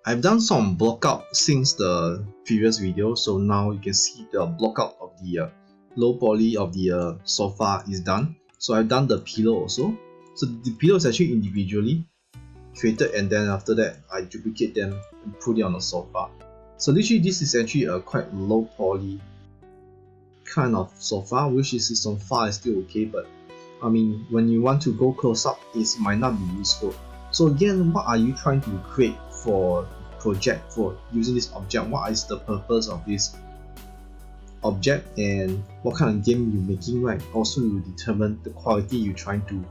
I've done some block out since the previous video, so now you can see the block out of the low poly of the sofa is done. So I've done the pillow also. So the pillow is actually individually created, and then after that I duplicate them and put it on the sofa. So literally this is actually a quite low poly kind of sofa, which is so far is still okay, but I mean when you want to go close up it might not be useful. So again, what are you trying to create for project for using this object? What is the purpose of this object and what kind of game you're making, right? Also will determine the quality you're trying to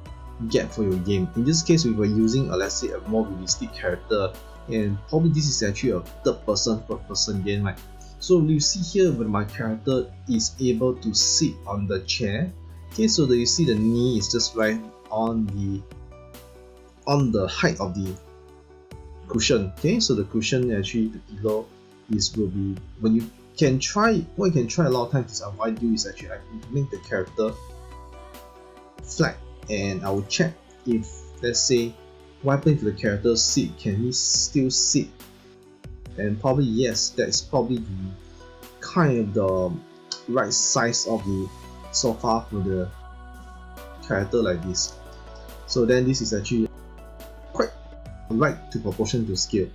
get for your game. In this case, we were using let's say a more realistic character, and probably this is actually a third person game, right? So you see here when my character is able to sit on the chair, okay, so that you see the knee is just right on the height of the cushion. Okay, so the cushion actually the pillow will be when you can try what you can try a lot of times is what I do is actually I make the character flat, and I will check if let's say what happens if the character sit, can he still sit? And probably yes, that is probably the kind of the right size of the sofa for the character like this. So then this is actually quite right to proportion to scale.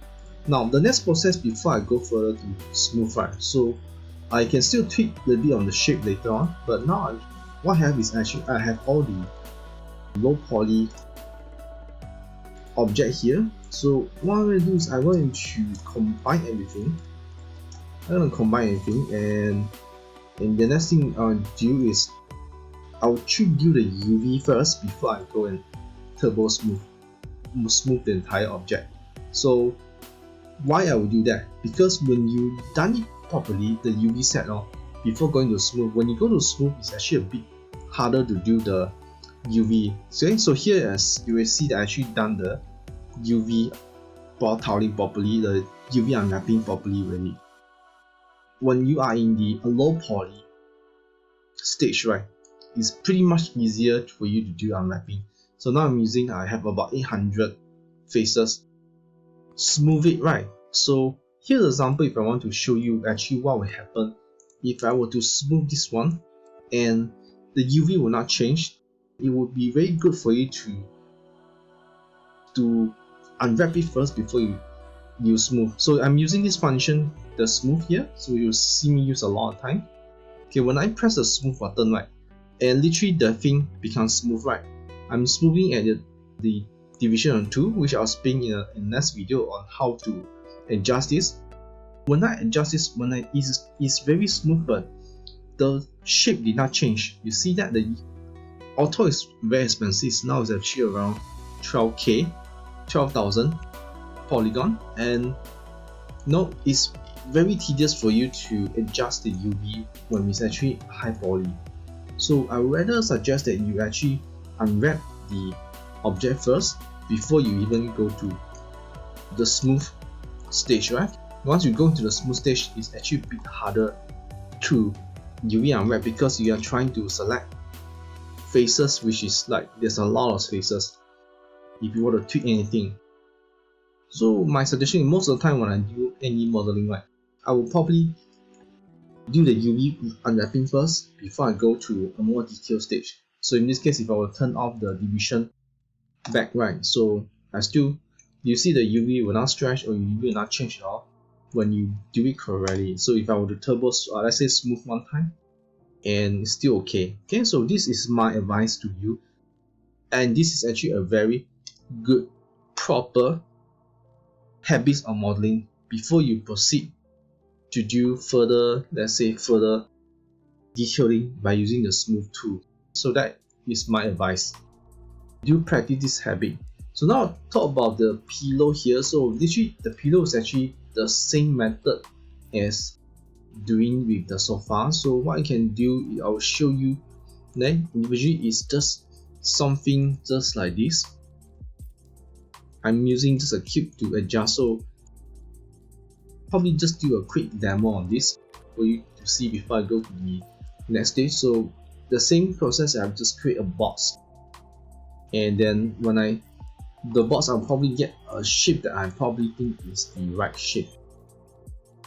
Now the next process before I go further to smooth, right? So I can still tweak a little bit on the shape later on, but now what I have is actually I have all the low poly object here. So what I'm going to do is I want to combine everything. I'm going to combine everything, and the next thing I'll do is I'll do the UV first before I go and turbo smooth the entire object. So why I will do that? Because when you done it properly, the UV set before going to smooth, when you go to smooth, it's actually a bit harder to do the UV. So here as you will see that I actually done the UV tiling properly, the UV unwrapping properly already. When you are in the low poly stage, right, it's pretty much easier for you to do unwrapping. So now I have about 800 faces. Smooth it, right? So here's an example if I want to show you actually what will happen if I were to smooth this one and the UV will not change. It would be very good for you to unwrap it first before you smooth. So I'm using this function, the smooth here, so you'll see me use a lot of time. Okay, when I press the smooth button, right, and literally the thing becomes smooth, right, I'm smoothing at the division on 2, which I'll explain in the next video on how to adjust this. When I adjust this, it's very smooth, but the shape did not change. You see that the auto is very expensive. Now it's actually around 12,000 polygon, and it's very tedious for you to adjust the UV when it's actually high poly. So I would rather suggest that you actually unwrap the object first before you even go to the smooth stage, right? Once you go to the smooth stage, it's actually a bit harder to UV unwrap because you are trying to select faces, which is like there's a lot of faces if you want to tweak anything. So my suggestion is most of the time when I do any modeling, right, I will probably do the UV unwrapping first before I go to a more detailed stage. So in this case, if I will turn off the division back, right, so you see the UV will not stretch or UV will not change at all when you do it correctly. So if I were to turbo, let's say smooth one time, and it's still okay. Okay, so this is my advice to you, and this is actually a very good proper habits of modeling before you proceed to do further, let's say further detailing by using the smooth tool. So that is my advice. Do practice this habit. So now I'll talk about the pillow here. So literally the pillow is actually the same method as doing with the sofa. So what I can do is I will show you. Then individually is just something just like this. I'm using just a cube to adjust, so probably just do a quick demo on this for you to see before I go to the next stage. So the same process, I've just create a box, and then when I the box, I'll probably get a shape that I probably think is the right shape.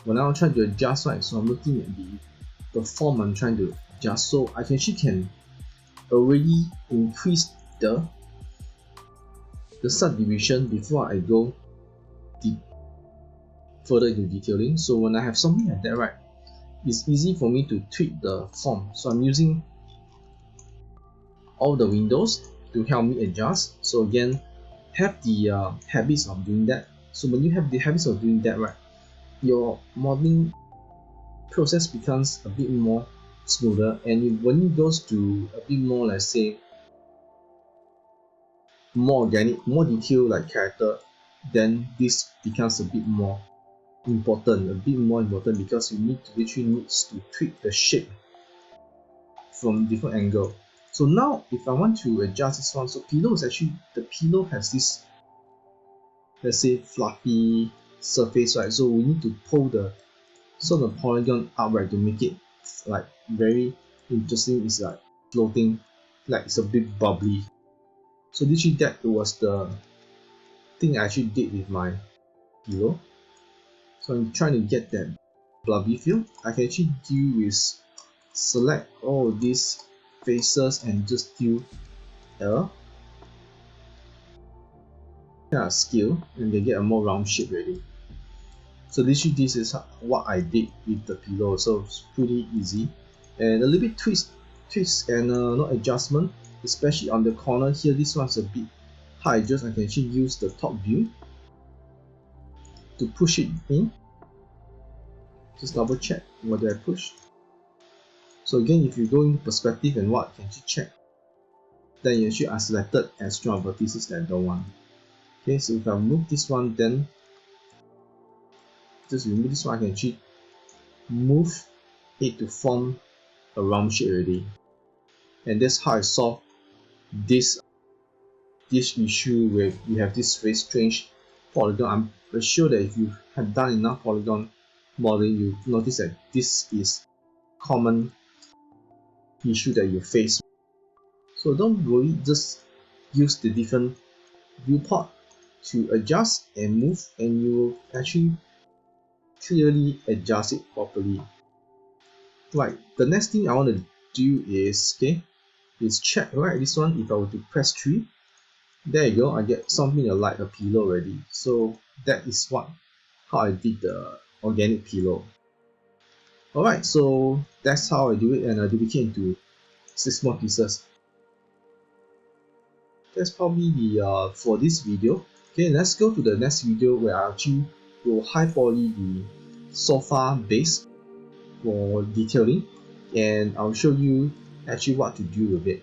When I'm trying to adjust, right, so I'm looking at the form I'm trying to adjust, so I can already increase the subdivision before I go deep further into detailing. So when I have something like that, right, it's easy for me to tweak the form. So I'm using all the windows to help me adjust. So again, have the habits of doing that. So when you have the habits of doing that, right, your modeling process becomes a bit more smoother, and when it goes to a bit more, let's say, more organic, more detailed like character, then this becomes a bit more important, because you need to literally needs to tweak the shape from different angle. So now if I want to adjust this one, so pillow is actually, the pillow has this, let's say, fluffy surface, right? So we need to pull the sort of polygon up, right, to make it like very interesting. It's like floating, like it's a bit bubbly. So literally that was the thing I actually did with my pillow. So I'm trying to get that blobby feel. I can actually do is select all these faces and just do a scale, and they get a more round shape already. So literally this is what I did with the pillow. So it's pretty easy, and a little bit twist and no adjustment, especially on the corner here. This one's a bit high, just I can actually use the top view to push it in. Just double check what did I push. So again, if you go into perspective and what, you can actually check, then you actually are selected extra vertices that I don't want. Okay, so if I remove this one, then just remove this one, I can actually move it to form a round shape already. And that's how I solve this issue where you have this very strange polygon. I'm pretty sure that if you have done enough polygon modeling, you notice that this is common issue that you face. So don't worry, just use the different viewport to adjust and move, and you will actually clearly adjust it properly. Right, the next thing I want to do is check, right, this one. If I were to press 3, there you go, I get something like a pillow already. So that is how I did the organic pillow. Alright, so that's how I do it, and I duplicate into 6 more pieces. That's probably the for this video. Okay, let's go to the next video where I actually will high poly the sofa base for detailing, and I'll show you actually what to do with it.